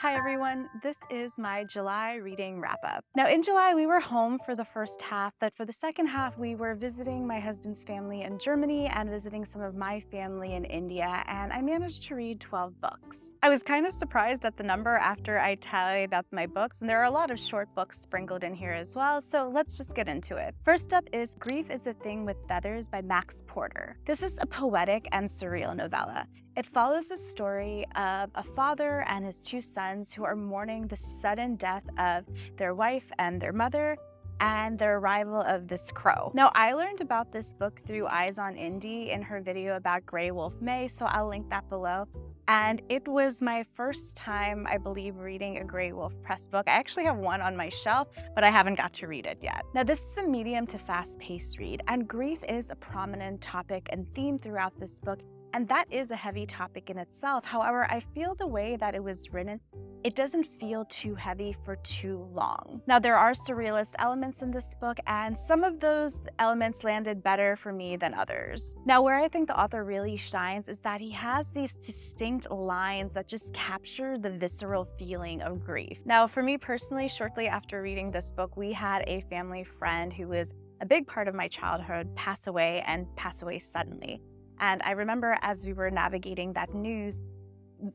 Hi everyone, this is my July reading wrap-up. Now in July we were home for the first half, but for the second half we were visiting my husband's family in Germany and visiting some of my family in India, and I managed to read 12 books. I was kind of surprised at the number after I tallied up my books, and there are a lot of short books sprinkled in here as well, so let's just get into it. First up is Grief is a Thing with Feathers by Max Porter. This is a poetic and surreal novella. It follows the story of a father and his two sons who are mourning the sudden death of their wife and their mother and the arrival of this crow. Now, I learned about this book through Eyes on Indie in her video about Grey Wolf May, so I'll link that below. And it was my first time, I believe, reading a Grey Wolf Press book. I actually have one on my shelf, but I haven't got to read it yet. Now, this is a medium to fast-paced read, and grief is a prominent topic and theme throughout this book. And that is a heavy topic in itself. However, I feel the way that it was written, it doesn't feel too heavy for too long. Now, there are surrealist elements in this book, and some of those elements landed better for me than others. Now, where I think the author really shines is that he has these distinct lines that just capture the visceral feeling of grief. Now, for me personally, shortly after reading this book, we had a family friend who was a big part of my childhood pass away suddenly. And I remember as we were navigating that news,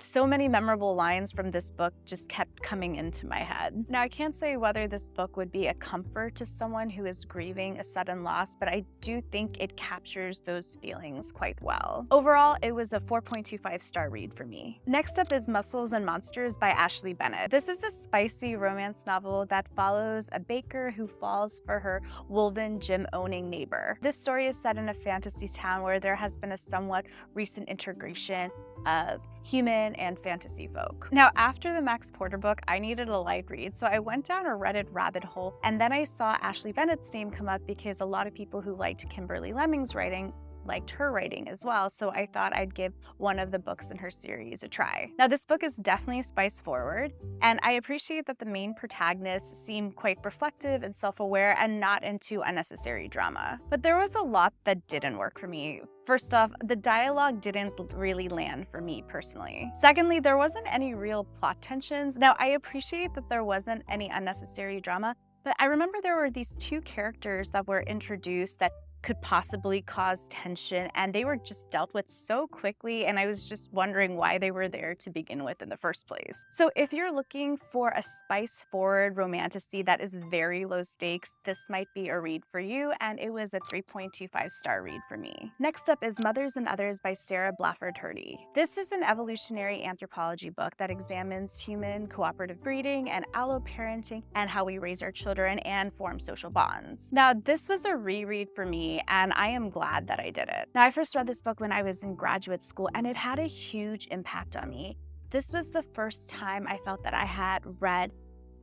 so many memorable lines from this book just kept coming into my head. Now, I can't say whether this book would be a comfort to someone who is grieving a sudden loss, but I do think it captures those feelings quite well. Overall, it was a 4.25-star read for me. Next up is Muscles and Monsters by Ashley Bennett. This is a spicy romance novel that follows a baker who falls for her woven gym-owning neighbor. This story is set in a fantasy town where there has been a somewhat recent integration of human and fantasy folk. Now, after the Max Porter book, I needed a light read, so I went down a Reddit rabbit hole, and then I saw Ashley Bennett's name come up because a lot of people who liked Kimberly Lemming's writing liked her writing as well, so I thought I'd give one of the books in her series a try. Now, this book is definitely spice forward, and I appreciate that the main protagonist seemed quite reflective and self-aware and not into unnecessary drama. But there was a lot that didn't work for me. First off, the dialogue didn't really land for me personally. Secondly, there wasn't any real plot tensions. Now, I appreciate that there wasn't any unnecessary drama, but I remember there were these two characters that were introduced that could possibly cause tension, and they were just dealt with so quickly, and I was just wondering why they were there to begin with in the first place. So if you're looking for a spice-forward romantasy that is very low stakes, this might be a read for you, and it was a 3.25-star read for me. Next up is Mothers and Others by Sarah Blafford-Hrdy. This is an evolutionary anthropology book that examines human cooperative breeding and alloparenting and how we raise our children and form social bonds. Now, this was a reread for me, and I am glad that I did it. Now, I first read this book when I was in graduate school, and it had a huge impact on me. This was the first time I felt that I had read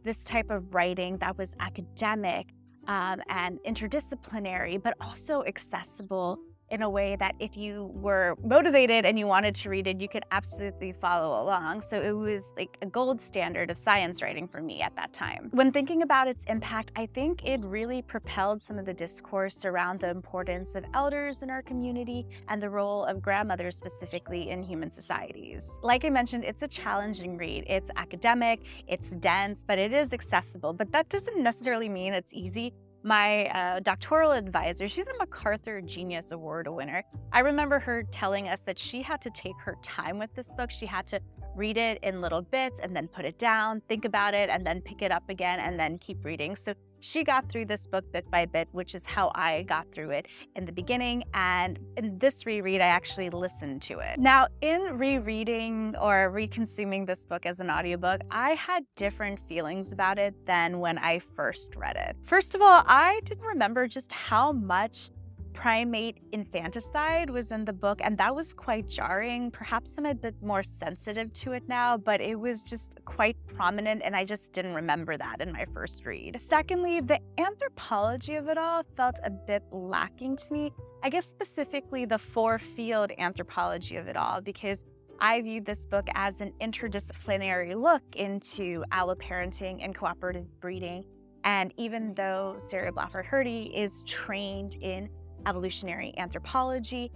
this type of writing that was academic and interdisciplinary, but also accessible in a way that if you were motivated and you wanted to read it, you could absolutely follow along. So it was like a gold standard of science writing for me at that time. When thinking about its impact, I think it really propelled some of the discourse around the importance of elders in our community and the role of grandmothers specifically in human societies. Like I mentioned, it's a challenging read. It's academic, it's dense, but it is accessible. But that doesn't necessarily mean it's easy. My doctoral advisor, she's a MacArthur Genius Award winner. I remember her telling us that she had to take her time with this book. She had to read it in little bits and then put it down, think about it, and then pick it up again and then keep reading. So she got through this book bit by bit, which is how I got through it in the beginning. And in this reread, I actually listened to it. Now, in rereading or reconsuming this book as an audiobook, I had different feelings about it than when I first read it. First of all, I didn't remember just how much primate infanticide was in the book, and that was quite jarring. Perhaps I'm a bit more sensitive to it now, but it was just quite prominent, and I just didn't remember that in my first read. Secondly, the anthropology of it all felt a bit lacking to me. I guess specifically the four-field anthropology of it all, because I viewed this book as an interdisciplinary look into alloparenting and cooperative breeding. And even though Sarah Blafford-Hrdy is trained in evolutionary anthropology,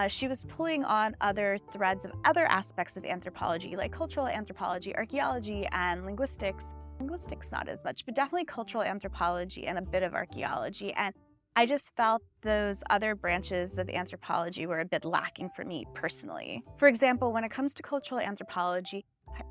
she was pulling on other threads of other aspects of anthropology, like cultural anthropology, archaeology, and linguistics. Linguistics not as much, but definitely cultural anthropology and a bit of archaeology. And I just felt those other branches of anthropology were a bit lacking for me personally. For example, when it comes to cultural anthropology,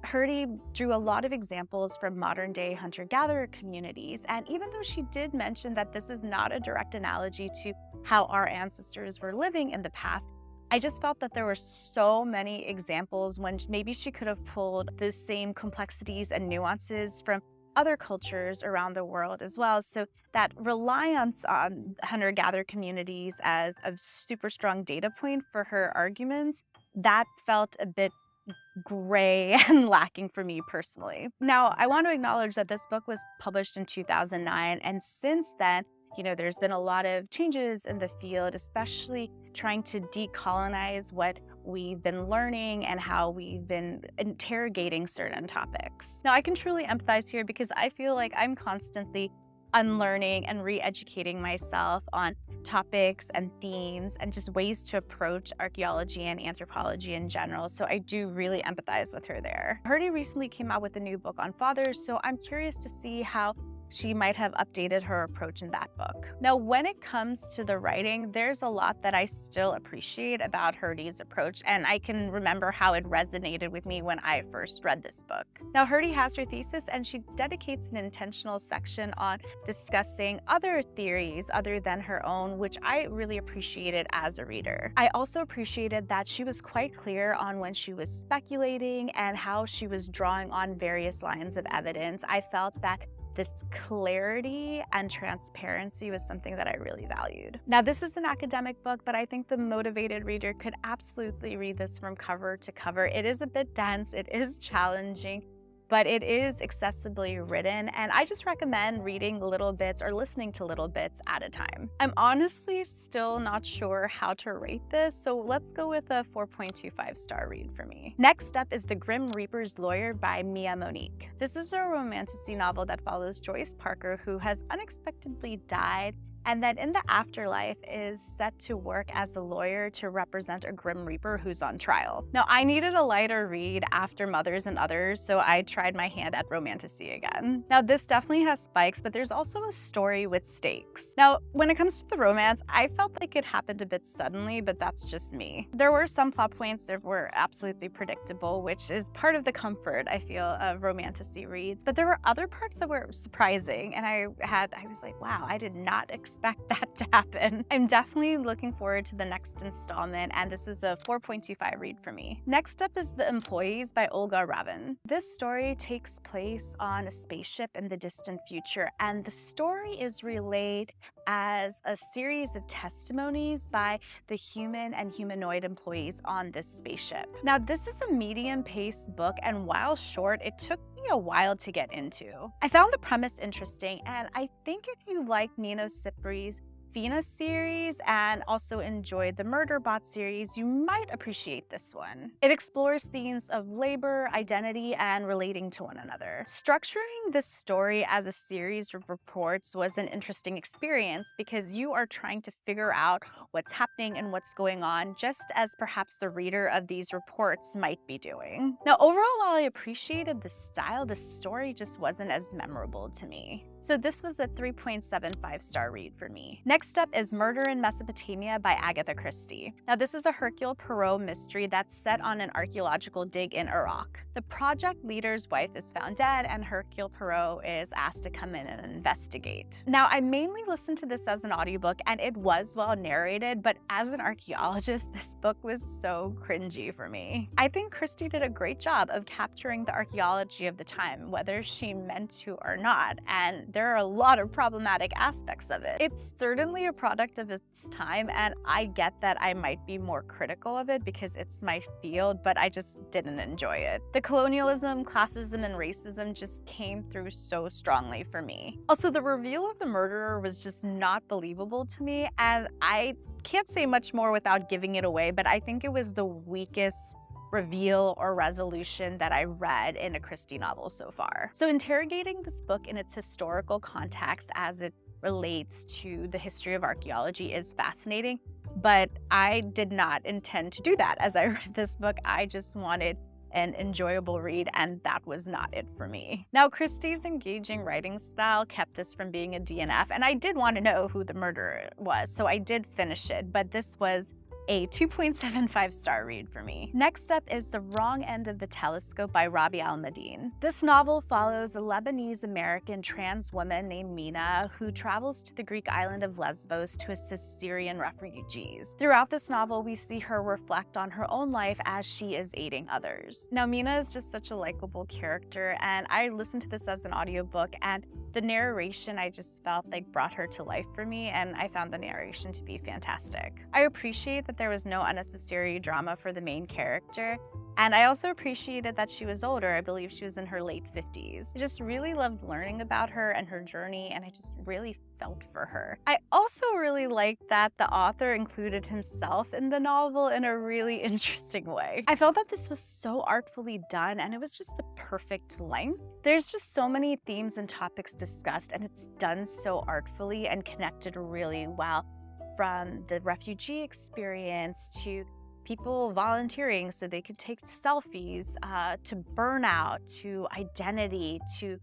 Hurdy drew a lot of examples from modern-day hunter-gatherer communities, and even though she did mention that this is not a direct analogy to how our ancestors were living in the past, I just felt that there were so many examples when maybe she could have pulled those same complexities and nuances from other cultures around the world as well. So that reliance on hunter-gatherer communities as a super strong data point for her arguments, that felt a bit gray and lacking for me personally. Now, I want to acknowledge that this book was published in 2009, and since then, there's been a lot of changes in the field, especially trying to decolonize what we've been learning and how we've been interrogating certain topics. Now, I can truly empathize here because I feel like I'm constantly unlearning and re-educating myself on topics and themes and just ways to approach archaeology and anthropology in general. So I do really empathize with her there. Hurdy recently came out with a new book on fathers, so I'm curious to see how she might have updated her approach in that book. Now, when it comes to the writing, there's a lot that I still appreciate about Hurdy's approach, and I can remember how it resonated with me when I first read this book. Now, Hurdy has her thesis, and she dedicates an intentional section on discussing other theories other than her own, which I really appreciated as a reader. I also appreciated that she was quite clear on when she was speculating and how she was drawing on various lines of evidence. I felt that this clarity and transparency was something that I really valued. Now, this is an academic book, but I think the motivated reader could absolutely read this from cover to cover. It is a bit dense, it is challenging, but it is accessibly written, and I just recommend reading little bits or listening to little bits at a time. I'm honestly still not sure how to rate this, so let's go with a 4.25 star read for me. Next up is The Grim Reaper's Lawyer by Mia Monique. This is a romantasy novel that follows Joyce Parker, who has unexpectedly died and then in the afterlife is set to work as a lawyer to represent a Grim Reaper who's on trial. Now, I needed a lighter read after Mothers and Others, so I tried my hand at romantasy again. Now, this definitely has spikes, but there's also a story with stakes. Now, when it comes to the romance, I felt like it happened a bit suddenly, but that's just me. There were some plot points that were absolutely predictable, which is part of the comfort, I feel, of romantasy reads, but there were other parts that were surprising, and I was like, wow, I did not expect that to happen. I'm definitely looking forward to the next installment, and this is a 4.25 read for me. Next up is The Employees by Olga Ravin. This story takes place on a spaceship in the distant future, and the story is relayed as a series of testimonies by the human and humanoid employees on this spaceship. Now, this is a medium-paced book, and while short, it took me a while to get into. I found the premise interesting, and I think if you like Nino Cipri's Venus series and also enjoyed the Murderbot series, you might appreciate this one. It explores themes of labor, identity, and relating to one another. Structuring this story as a series of reports was an interesting experience because you are trying to figure out what's happening and what's going on, just as perhaps the reader of these reports might be doing. Now, overall, while I appreciated the style, the story just wasn't as memorable to me. So this was a 3.75 star read for me. Next up is Murder in Mesopotamia by Agatha Christie. Now, this is a Hercule Poirot mystery that's set on an archaeological dig in Iraq. The project leader's wife is found dead, and Hercule Poirot is asked to come in and investigate. Now, I mainly listened to this as an audiobook, and it was well narrated, but as an archaeologist, this book was so cringy for me. I think Christie did a great job of capturing the archaeology of the time, whether she meant to or not, and there are a lot of problematic aspects of it. It's certainly a product of its time, and I get that I might be more critical of it because it's my field, but I just didn't enjoy it. The colonialism, classism, and racism just came through so strongly for me. Also, the reveal of the murderer was just not believable to me, and I can't say much more without giving it away, but I think it was the weakest reveal or resolution that I read in a Christie novel so far. So interrogating this book in its historical context as it relates to the history of archaeology is fascinating, but I did not intend to do that. As I read this book, I just wanted an enjoyable read, and that was not it for me. Now, Christie's engaging writing style kept this from being a DNF, and I did want to know who the murderer was, so I did finish it, but this was a 2.75 star read for me. Next up is The Wrong End of the Telescope by Rabi al-Madin. This novel follows a Lebanese-American trans woman named Mina who travels to the Greek island of Lesbos to assist Syrian refugees. Throughout this novel, we see her reflect on her own life as she is aiding others. Now, Mina is just such a likable character, and I listened to this as an audiobook, and the narration I just felt like brought her to life for me, and I found the narration to be fantastic. I appreciate that there was no unnecessary drama for the main character, and I also appreciated that she was older. I believe she was in her late 50s. I just really loved learning about her and her journey, and I just really felt for her. I also really liked that the author included himself in the novel in a really interesting way. I felt that this was so artfully done, and it was just the perfect length. There's just so many themes and topics discussed, and it's done so artfully and connected really well, from the refugee experience to people volunteering so they could take selfies, to burnout, to identity, to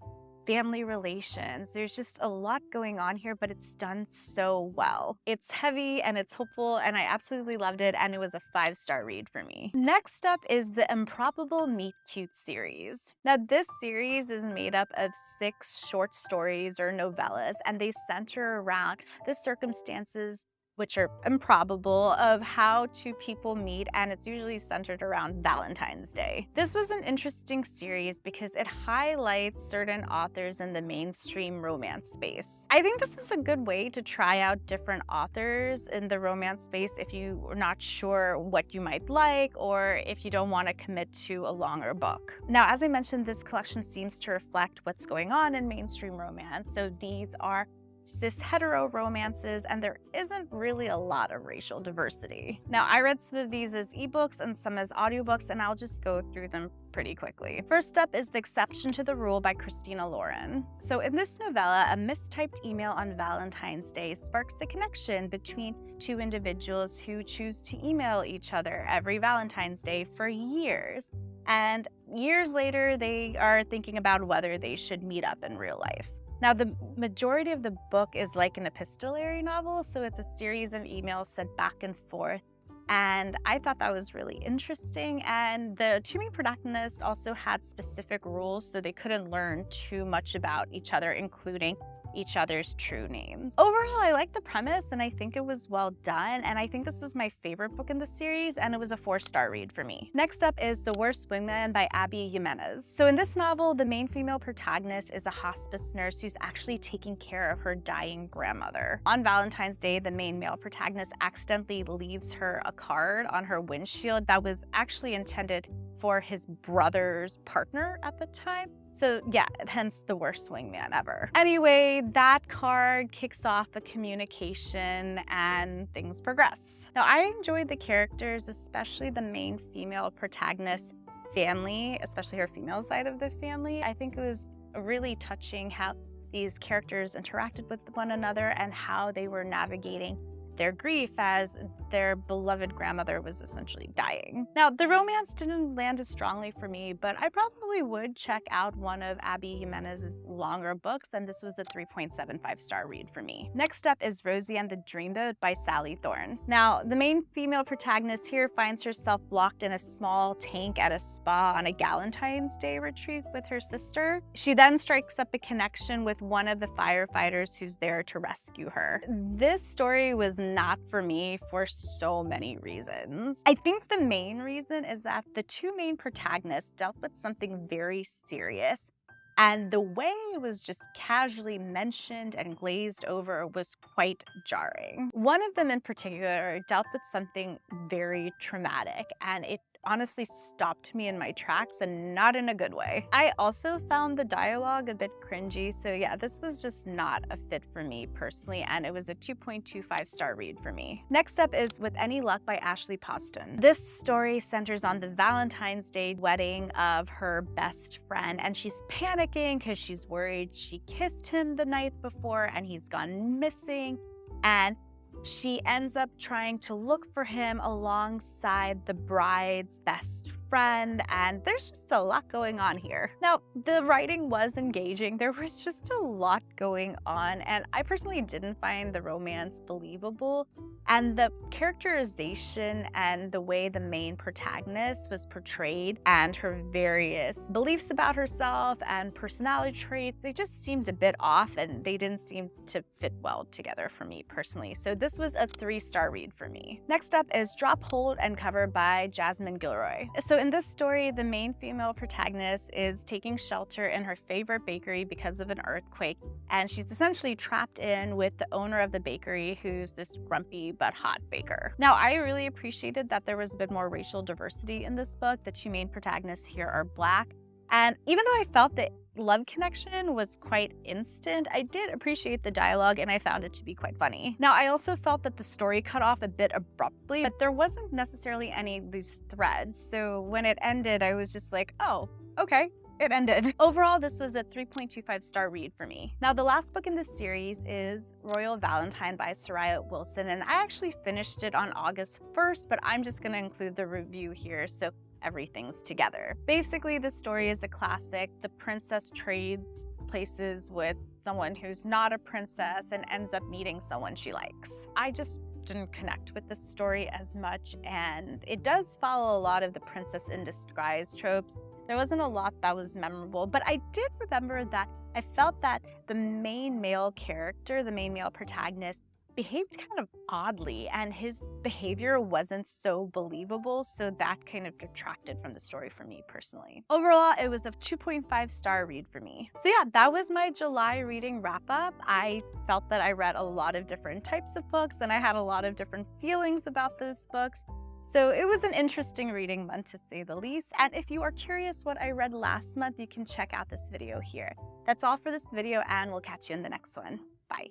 family relations. There's just a lot going on here, but it's done so well. It's heavy and it's hopeful, and I absolutely loved it, and it was a 5-star read for me. Next up is the Improbable Meet Cute series. Now, this series is made up of 6 short stories or novellas, and they center around the circumstances which are improbable of how two people meet, and it's usually centered around Valentine's Day. This was an interesting series because it highlights certain authors in the mainstream romance space. I think this is a good way to try out different authors in the romance space if you're not sure what you might like, or if you don't want to commit to a longer book. Now, as I mentioned, this collection seems to reflect what's going on in mainstream romance. So these are cis-hetero romances, and there isn't really a lot of racial diversity. Now, I read some of these as ebooks and some as audiobooks, and I'll just go through them pretty quickly. First up is The Exception to the Rule by Christina Lauren. So in this novella, a mistyped email on Valentine's Day sparks a connection between 2 individuals who choose to email each other every Valentine's Day for years. And years later, they are thinking about whether they should meet up in real life. Now, the majority of the book is like an epistolary novel, so it's a series of emails sent back and forth, and I thought that was really interesting. And the 2 main protagonists also had specific rules, so they couldn't learn too much about each other, including each other's true names. Overall, I like the premise, and I think it was well done, and I think this was my favorite book in the series, and it was a 4-star read for me. Next up is The Worst Wingman by Abby Jimenez. So in this novel, the main female protagonist is a hospice nurse who's actually taking care of her dying grandmother. On Valentine's Day, the main male protagonist accidentally leaves her a card on her windshield that was actually intended for his brother's partner at the time. So yeah, hence the worst wingman ever. Anyway, that card kicks off a communication and things progress. Now, I enjoyed the characters, especially the main female protagonist family, especially her female side of the family. I think it was really touching how these characters interacted with one another and how they were navigating their grief as their beloved grandmother was essentially dying. Now, the romance didn't land as strongly for me, but I probably would check out one of Abby Jimenez's longer books, and this was a 3.75-star read for me. Next up is Rosie and the Dreamboat by Sally Thorne. Now, the main female protagonist here finds herself locked in a small tank at a spa on a Valentine's Day retreat with her sister. She then strikes up a connection with one of the firefighters who's there to rescue her. This story was not for me for so many reasons. I think the main reason is that the 2 main protagonists dealt with something very serious, and the way it was just casually mentioned and glazed over was quite jarring. One of them in particular dealt with something very traumatic, and it honestly stopped me in my tracks, and not in a good way. I also found the dialogue a bit cringy, so yeah, this was just not a fit for me personally, and it was a 2.25-star read for me. Next up is With Any Luck by Ashley Poston. This story centers on the Valentine's Day wedding of her best friend, and she's panicking because she's worried she kissed him the night before and he's gone missing, and She ends up trying to look for him alongside the bride's best friend, and there's just a lot going on here. Now, the writing was engaging. There was just a lot going on, and I personally didn't find the romance believable. And the characterization and the way the main protagonist was portrayed and her various beliefs about herself and personality traits, they just seemed a bit off and they didn't seem to fit well together for me personally. So this was a 3-star read for me. Next up is Drop, Hold, and Cover by Jasmine Gilroy. So in this story, the main female protagonist is taking shelter in her favorite bakery because of an earthquake, and she's essentially trapped in with the owner of the bakery, who's this grumpy but hot baker. Now, I really appreciated that there was a bit more racial diversity in this book. The 2 main protagonists here are Black, and even though I felt the love connection was quite instant, I did appreciate the dialogue and I found it to be quite funny. Now, I also felt that the story cut off a bit abruptly, but there wasn't necessarily any loose threads. So when it ended, I was just like, oh, okay. It ended. Overall, this was a 3.25-star read for me. Now, the last book in this series is Royal Valentine by Soraya Wilson, and I actually finished it on August 1st, but I'm just gonna include the review here so everything's together. Basically, the story is a classic. The princess trades places with someone who's not a princess and ends up meeting someone she likes. I just didn't connect with this story as much, and it does follow a lot of the princess in disguise tropes. There wasn't a lot that was memorable, but I did remember that I felt that the main male character, the main male protagonist, behaved kind of oddly, and his behavior wasn't so believable, so that kind of detracted from the story for me personally. Overall, it was a 2.5-star read for me. So yeah, that was my July reading wrap up. I felt that I read a lot of different types of books, and I had a lot of different feelings about those books. So it was an interesting reading month, to say the least. And if you are curious what I read last month, you can check out this video here. That's all for this video, and we'll catch you in the next one. Bye.